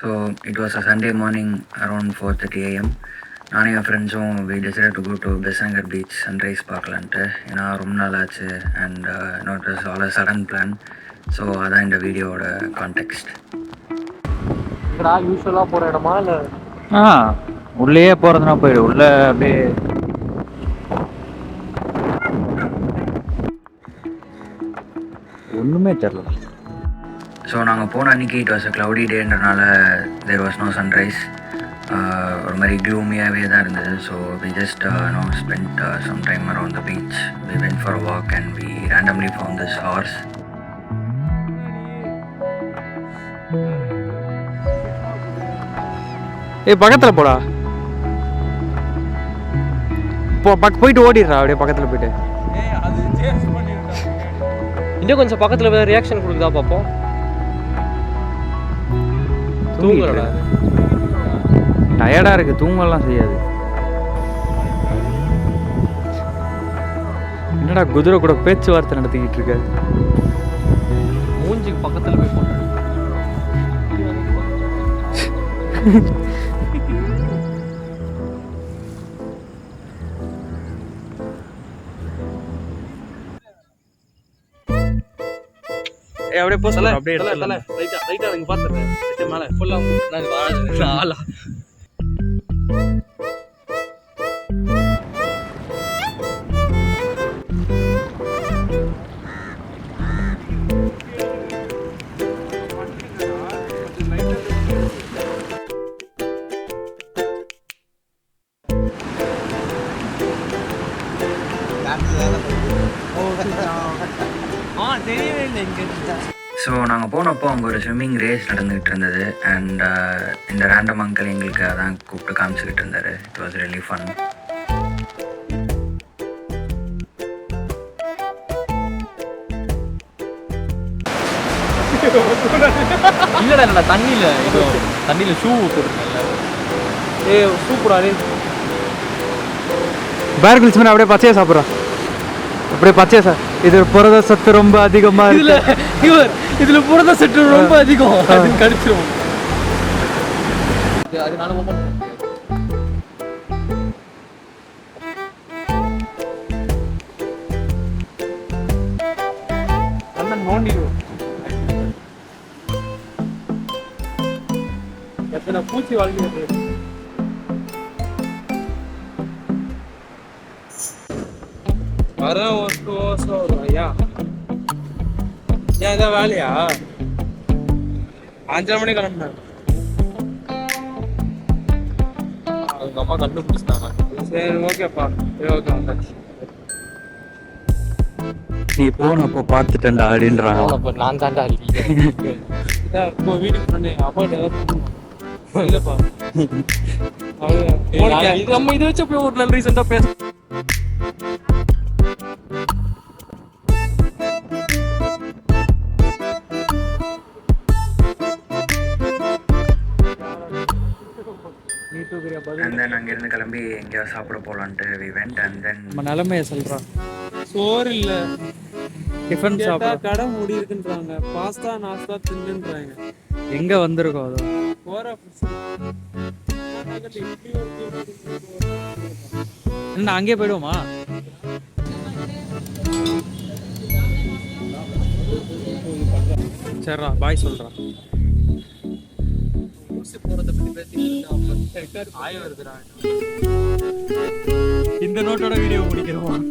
So it was a Sunday morning around 4:30 a.m. நானும் என் ஃப்ரெண்ட்ஸும் we decided to go to பெசங்கர் beach sunrise பார்க்கலான்ட்டு. ஏன்னா ரொம்ப நாள் ஆச்சு and it was all a sudden plan. So அதான் இந்த வீடியோவோட கான்டெக்ஸ்ட். யூஸ்வலாக போகிற இடமா இல்லை உள்ளேயே போகிறதுனா போயிடு. உள்ள அப்படியே ஒன்றுமே தெரில. ஸோ நாங்கள் போன அன்றைக்கி இட் வாஸ் அ க்ளவுடி டேன்றனால தேர் வாஸ் நோ சன்ரைஸ். ஒரு மாதிரி க்ளூமியாகவே தான் இருந்தது. So we just spend some time around the beach. We went for a walk and we randomly found this horse. பக்கத்தில் போடா, போயிட்டு ஓடிடுறா அப்படியே பக்கத்தில் போயிட்டு. இன்னும் கொஞ்சம் பக்கத்தில் வேறு ரியாக்ஷன் கொடுக்குதா பார்ப்போம். தூங்கலடா, டயர்டாக இருக்குது, தூங்கலாம் செய்யாது. என்னடா குதிரை கூட பேச்சுவார்த்தை நடத்திக்கிட்டு இருக்க? மூஞ்சிக்கு பக்கத்தில் போய் போட்டு அப்படியே போ சொல்ல. அப்படியே ரைட்டா ரைட்டா நீங்க பாத்துறேன் மேல ஃபுல்லா நான் ஆளா தெரியவே இல்லை இங்க. ஸோ நாங்கள் போனப்போ அங்கே ஒரு ஸ்விம்மிங் ரேஸ் நடந்துக்கிட்டு இருந்தது அண்ட் இந்த ரேண்டம் அங்கிள் எங்களுக்கு அதான் கூப்பிட்டு காமிச்சிக்கிட்டு இருந்தார். It was really fun. இல்லடா என்னடா தண்ணியில் ஷூ போட்டுருக்கேன்ல. சூப்பரா பேர்கில்ஸ் மேலே அப்படியே பச்சையாக சாப்பிட்றா. அப்படியே பச்சையா சார். இது புரத சத்து ரொம்ப அதிகமாக இருக்கு. இதில் புரத சத்து ரொம்ப அதிகம், அது கடிச்சிரும். அதனால அண்ணன் நோண்டிடுவோம். எத்தனை பூச்சி வாழ்க்கை அதான் ஐயா. ஏன் இதான் வேலையா? 5:30 மணிக்கு கிளம்பினாங்க. அவங்க அம்மா கண்டுபிடிச்சிட்டாங்க. சரி ஓகேப்பா, ஓகே வந்தாச்சு. நீ போனப்போ பார்த்துட்டேன்டா அப்படின்றாங்க. நான் தாண்டா இப்போ வீட்டுக்கு பண்ணி அப்பா இல்லப்பா. நம்ம இதை வச்சு போய் ஒரு நல்ல ரீசெண்டாக பேச அண்ட் தென் அங்கேருந்து கிளம்பி எங்கேயாவது சாப்பிட போகலான்ட்டு வி வெண்ட். அண்ட் தென் நம்ம நிலைமையை சொல்கிறான். சோறு இல்லை, டிஃபன் சாப்பிட கடை மூடி இருக்குன்றாங்க. பாஸ்தா நாஸ்தா தின்னுன்றாங்க. எங்கே வந்திருக்கோம் அது போகிற என்ன அங்கேயே போயிடுவோமா? சரிடா பாய் சொல்கிறான். இந்த நோட்டோட வீடியோ முடிக்கிறோம்.